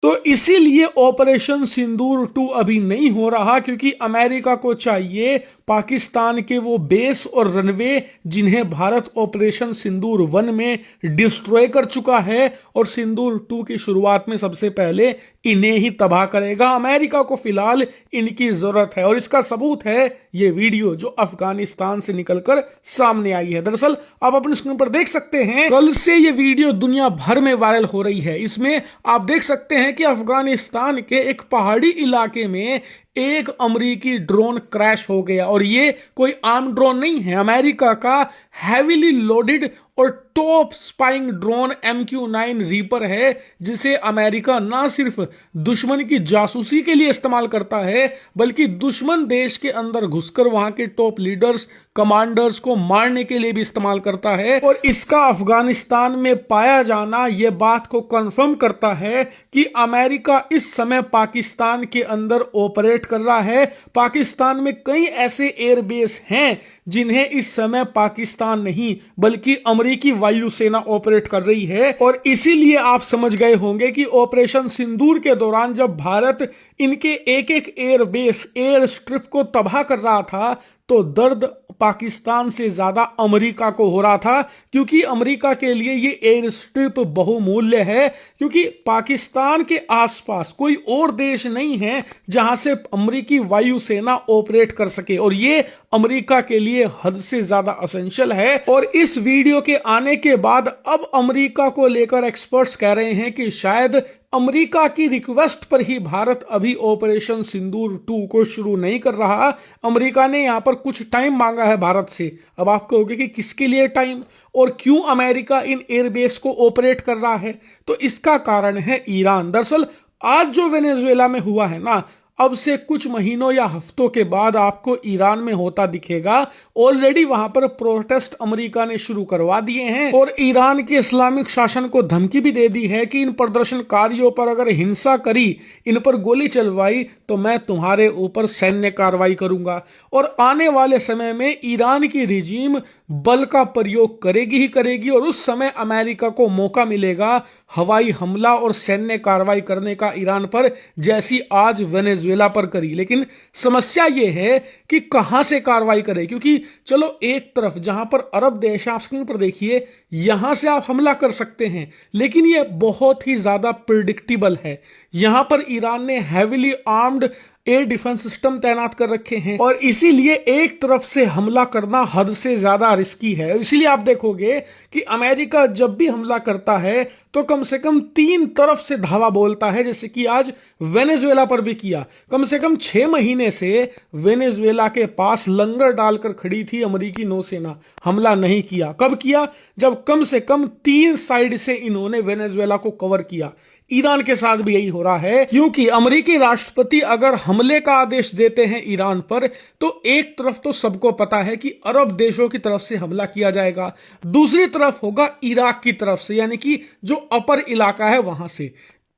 तो इसीलिए ऑपरेशन सिंदूर 2 अभी नहीं हो रहा, क्योंकि अमेरिका को चाहिए पाकिस्तान के वो बेस और रनवे जिन्हें भारत ऑपरेशन सिंदूर 1 में डिस्ट्रॉय कर चुका है, और सिंदूर 2 की शुरुआत में सबसे पहले इन्हें ही तबाह करेगा। अमेरिका को फिलहाल इनकी जरूरत है, और इसका सबूत है ये वीडियो जो अफगानिस्तान से निकलकर सामने आई है। दरअसल आप अपने स्क्रीन पर देख सकते हैं, कल से ये वीडियो दुनिया भर में वायरल हो रही है। इसमें आप देख सकते हैं कि अफगानिस्तान के एक पहाड़ी इलाके में एक अमेरिकी ड्रोन क्रैश हो गया, और ये कोई आम ड्रोन नहीं है, अमेरिका का हैवीली लोडेड और top spying drone MQ-9 reaper है, जिसे अमेरिका ना सिर्फ दुश्मन की जासूसी के लिए इस्तेमाल करता है, बल्कि दुश्मन देश के अंदर घुसकर वहां के टॉप लीडर्स कमांडर्स को मारने के लिए भी इस्तेमाल करता है। और इसका अफगानिस्तान में पाया जाना यह बात को कंफर्म करता है कि अमेरिका इस समय पाकिस्तान के अंदर ऑपरेट कर रहा है। पाकिस्तान में कई ऐसे एयरबेस हैं जिन्हें इस समय पाकिस्तान नहीं बल्कि अमेरिकी वायुसेना ऑपरेट कर रही है, और इसीलिए आप समझ गए होंगे कि ऑपरेशन सिंदूर के दौरान जब भारत इनके एक एक एयरबेस एयर स्ट्रिप को तबाह कर रहा था, तो दर्द पाकिस्तान से ज्यादा अमेरिका को हो रहा था, क्योंकि अमेरिका के लिए ये एयर स्ट्रिप बहुमूल्य है, क्योंकि पाकिस्तान के आसपास कोई और देश नहीं है जहां से अमेरिकी वायुसेना ऑपरेट कर सके, और ये अमेरिका के लिए हद से ज्यादा असेंशियल है। और इस वीडियो के आने के बाद अब अमेरिका को लेकर एक्सपर्ट्स कह रहे हैं कि शायद अमेरिका की रिक्वेस्ट पर ही भारत अभी ऑपरेशन सिंदूर 2 को शुरू नहीं कर रहा। अमेरिका ने यहां पर कुछ टाइम मांगा है भारत से। अब आप कहोगे कि किसके लिए टाइम, और क्यों अमेरिका इन एयरबेस को ऑपरेट कर रहा है? तो इसका कारण है ईरान। दरअसल आज जो वेनेजुएला में हुआ है ना, अब से कुछ महीनों या हफ्तों के बाद आपको ईरान में होता दिखेगा। ऑलरेडी वहां पर प्रोटेस्ट अमेरिका ने शुरू करवा दिए हैं, और ईरान के इस्लामिक शासन को धमकी भी दे दी है कि इन प्रदर्शनकारियों पर अगर हिंसा करी, इन पर गोली चलवाई, तो मैं तुम्हारे ऊपर सैन्य कार्रवाई करूंगा। और आने वाले समय में ईरान की रिजीम बल का प्रयोग करेगी ही करेगी, और उस समय अमेरिका को मौका मिलेगा हवाई हमला और सैन्य कार्रवाई करने का ईरान पर, जैसी आज वेनेजुएला पर करी। लेकिन समस्या यह है कि कहां से कार्रवाई करें, क्योंकि चलो एक तरफ जहां पर अरब देश, आप स्क्रीन पर देखिए, यहां से आप हमला कर सकते हैं, लेकिन यह बहुत ही ज्यादा प्रिडिक्टेबल है। यहां पर ईरान ने heavily armed air defence system तैनात कर रखे हैं, और इसीलिए एक तरफ से हमला करना हद से ज्यादा रिस्की है। इसीलिए आप देखोगे कि अमेरिका जब भी हमला करता है तो कम से कम 3 तरफ से धावा बोलता है, जैसे कि आज वेनेजुएला पर भी किया। कम से कम 6 महीने से वेनेजुएला के पास लंगर डालकर खड़ी थी अमेरिकी नौसेना, हमला नहीं किया। कब किया? जब कम से कम 3 साइड से इन्होंने वेनेजुएला को कवर किया। ईरान के साथ भी यही हो रहा है, क्योंकि अमेरिकी राष्ट्रपति अगर हमले का आदेश देते हैं ईरान पर, तो एक तरफ तो सबको पता है कि अरब देशों की तरफ से हमला किया जाएगा, दूसरी तरफ होगा इराक की तरफ से, यानी कि जो अपर इलाका है वहां से,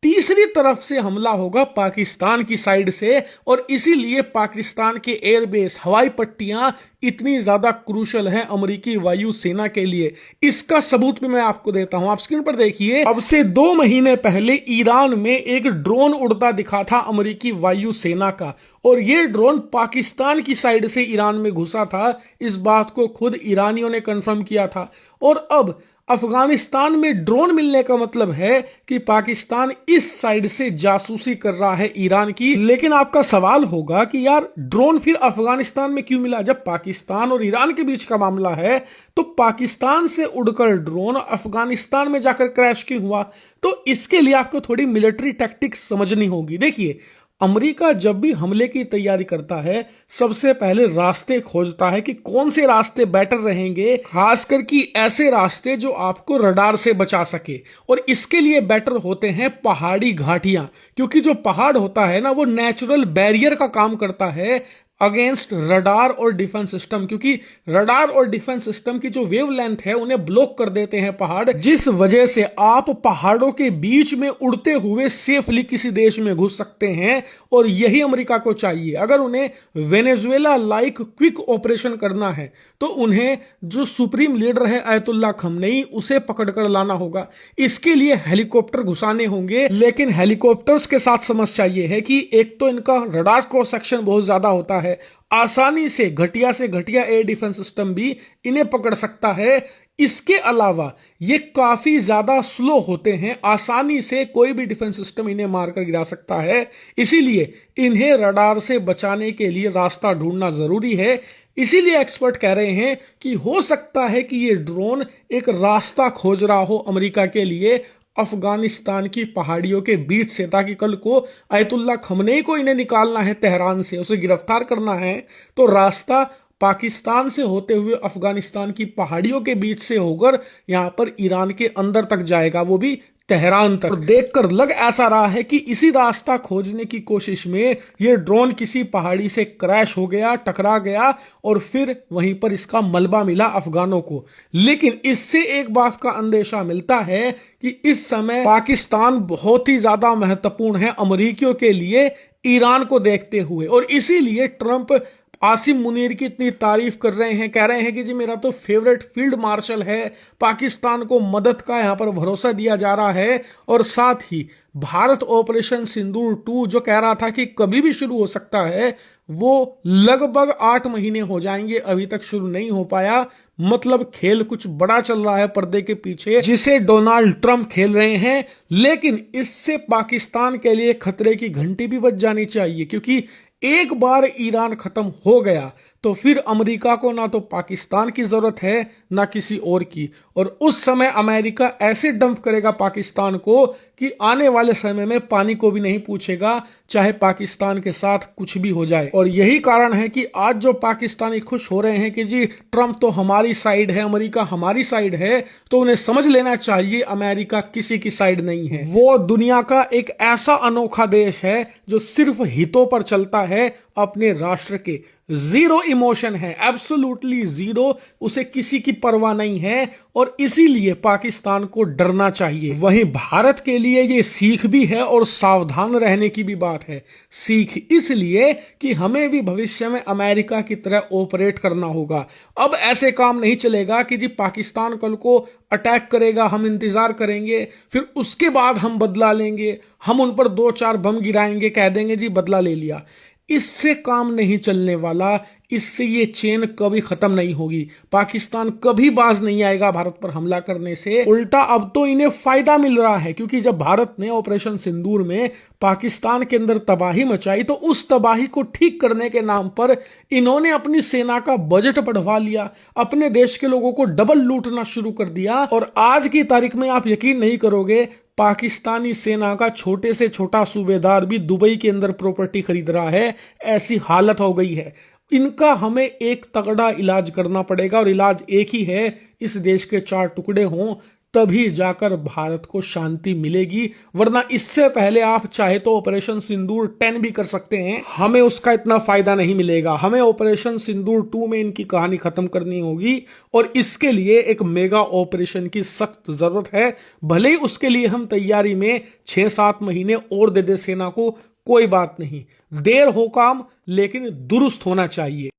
तीसरी तरफ से हमला होगा पाकिस्तान की साइड से। और इसीलिए पाकिस्तान के एयरबेस, हवाई पट्टियां इतनी ज्यादा क्रूशल हैं अमेरिकी वायुसेना के लिए। इसका सबूत भी मैं आपको देता हूं, आप स्क्रीन पर देखिए। अब से 2 महीने पहले ईरान में एक ड्रोन उड़ता दिखा था अमेरिकी वायुसेना का, और यह ड्रोन पाकिस्तान की साइड से ईरान में घुसा था। इस बात को खुद ईरानियों ने कंफर्म किया था। और अब अफगानिस्तान में ड्रोन मिलने का मतलब है कि पाकिस्तान इस साइड से जासूसी कर रहा है ईरान की। लेकिन आपका सवाल होगा कि यार ड्रोन फिर अफगानिस्तान में क्यों मिला? जब पाकिस्तान और ईरान के बीच का मामला है, तो पाकिस्तान से उड़कर ड्रोन अफगानिस्तान में जाकर क्रैश क्यों हुआ? तो इसके लिए आपको थोड़ी मिलिट्री टैक्टिक्स समझनी होगी। देखिए, अमेरिका जब भी हमले की तैयारी करता है, सबसे पहले रास्ते खोजता है कि कौन से रास्ते बेटर रहेंगे, खासकर कि ऐसे रास्ते जो आपको रडार से बचा सके। और इसके लिए बेटर होते हैं पहाड़ी घाटियां, क्योंकि जो पहाड़ होता है ना, वो नेचुरल बैरियर का काम करता है अगेंस्ट रडार और डिफेंस सिस्टम, क्योंकि रडार और डिफेंस सिस्टम की जो वेवलेंथ है उन्हें ब्लॉक कर देते हैं पहाड़, जिस वजह से आप पहाड़ों के बीच में उड़ते हुए सेफली किसी देश में घुस सकते हैं। और यही अमेरिका को चाहिए। अगर उन्हें वेनेजुएला लाइक क्विक ऑपरेशन करना है तो उन्हें जो सुप्रीम लीडर है अयतुल्ला खमनेई उसे पकड़कर लाना होगा। इसके लिए हेलीकॉप्टर घुसाने होंगे, लेकिन हेलीकॉप्टर्स के साथ समस्या यह है कि एक तो इनका रडार क्रॉस सेक्शन बहुत ज्यादा होता है, आसानी से घटिया एयर डिफेंस सिस्टम भी इन्हें पकड़ सकता है। इसके अलावा ये काफी ज्यादा स्लो होते हैं, आसानी से कोई भी डिफेंस सिस्टम इन्हें मारकर गिरा सकता है। इसीलिए इन्हें रडार से बचाने के लिए रास्ता ढूंढना जरूरी है। इसीलिए एक्सपर्ट कह रहे हैं कि हो सकता है कि ये ड्रोन एक रास्ता खोज रहा हो अमेरिका के लिए अफगानिस्तान की पहाड़ियों के बीच से, ताकि कल को अयतुल्ला खमनेई को इन्हें निकालना है तेहरान से, उसे गिरफ्तार करना है, तो रास्ता पाकिस्तान से होते हुए अफगानिस्तान की पहाड़ियों के बीच से होकर यहां पर ईरान के अंदर तक जाएगा, वो भी तेहरान तक। और देखकर लग ऐसा रहा है कि इसी रास्ता खोजने की कोशिश में यह ड्रोन किसी पहाड़ी से क्रैश हो गया, टकरा गया और फिर वहीं पर इसका मलबा मिला अफगानों को। लेकिन इससे एक बात का अंदेशा मिलता है कि इस समय पाकिस्तान बहुत ही ज्यादा महत्वपूर्ण है अमेरिकियों के लिए, ईरान को देखते हुए। और इसीलिए ट्रंप आसिम मुनीर की इतनी तारीफ कर रहे हैं, कह रहे हैं कि जी मेरा तो फेवरेट फील्ड मार्शल है, पाकिस्तान को मदद का यहां पर भरोसा दिया जा रहा है। और साथ ही भारत ऑपरेशन सिंदूर 2 जो कह रहा था कि कभी भी शुरू हो सकता है, वो लगभग 8 महीने हो जाएंगे, अभी तक शुरू नहीं हो पाया। मतलब खेल कुछ बड़ा चल रहा है पर्दे के पीछे, जिसे डोनाल्ड ट्रंप खेल रहे हैं। लेकिन इससे पाकिस्तान के लिए खतरे की घंटी भी बज जानी चाहिए, क्योंकि एक बार ईरान खत्म हो गया तो फिर अमेरिका को ना तो पाकिस्तान की जरूरत है ना किसी और की। और उस समय अमेरिका ऐसे डंप करेगा पाकिस्तान को कि आने वाले समय में पानी को भी नहीं पूछेगा, चाहे पाकिस्तान के साथ कुछ भी हो जाए। और यही कारण है कि आज जो पाकिस्तानी खुश हो रहे हैं कि जी ट्रंप तो हमारी साइड है, अमेरिका हमारी साइड है, तो उन्हें समझ लेना चाहिए अमेरिका किसी की साइड नहीं है। वो दुनिया का एक ऐसा अनोखा देश है जो सिर्फ हितों पर चलता है, अपने राष्ट्र के। जीरो इमोशन है, एब्सोल्युटली जीरो, उसे किसी की परवाह नहीं है। और इसीलिए पाकिस्तान को डरना चाहिए। वहीं भारत के लिए ये सीख भी है और सावधान रहने की भी बात है। सीख इसलिए कि हमें भी भविष्य में अमेरिका की तरह ऑपरेट करना होगा। अब ऐसे काम नहीं चलेगा कि जी पाकिस्तान कल को अटैक करेगा, हम इंतजार करेंगे, फिर उसके बाद हम बदला लेंगे, हम उन पर 2-4 बम गिराएंगे, कह देंगे जी बदला ले लिया। इससे काम नहीं चलने वाला, इससे ये चेन कभी खत्म नहीं होगी। पाकिस्तान कभी बाज नहीं आएगा भारत पर हमला करने से। उल्टा अब तो इन्हें फायदा मिल रहा है, क्योंकि जब भारत ने ऑपरेशन सिंदूर में पाकिस्तान के अंदर तबाही मचाई तो उस तबाही को ठीक करने के नाम पर इन्होंने अपनी सेना का बजट बढ़वा लिया, अपने देश के लोगों को डबल लूटना शुरू कर दिया। और आज की तारीख में आप यकीन नहीं करोगे, पाकिस्तानी सेना का छोटे से छोटा सूबेदार भी दुबई के अंदर प्रॉपर्टी खरीद रहा है, ऐसी हालत हो गई है। इनका हमें एक तगड़ा इलाज करना पड़ेगा, और इलाज एक ही है, इस देश के 4 टुकड़े हों, तभी जाकर भारत को शांति मिलेगी। वरना इससे पहले आप चाहे तो ऑपरेशन सिंदूर 10 भी कर सकते हैं, हमें उसका इतना फायदा नहीं मिलेगा। हमें ऑपरेशन सिंदूर 2 में इनकी कहानी खत्म करनी होगी, और इसके लिए एक मेगा ऑपरेशन की सख्त जरूरत है। भले ही उसके लिए हम तैयारी में 6-7 महीने और दे दे सेना को, कोई बात नहीं, देर हो काम लेकिन दुरुस्त होना चाहिए।